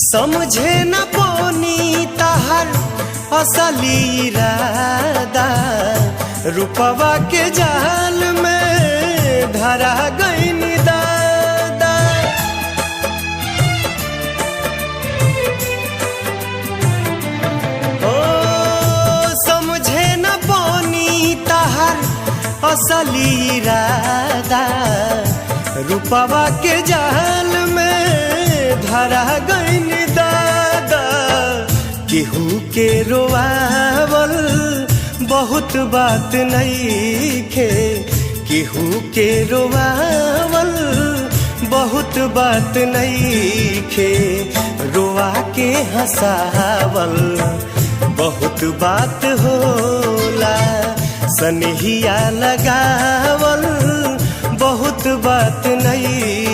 समझे न पोनी तहर असली इरादा, रूपवा के जाल में धरा गईनी दादा। ओ समझे न पोनी तहर असली इरादा, रूपवा के जाल में धरा गईन दादा। केहू के रोआवल बहुत बात नइखे, केहू के रोआवल बहुत बात नइखे, रोआ के हंसावल बहुत बात होला, सनहिया लगावल बहुत बात नहीं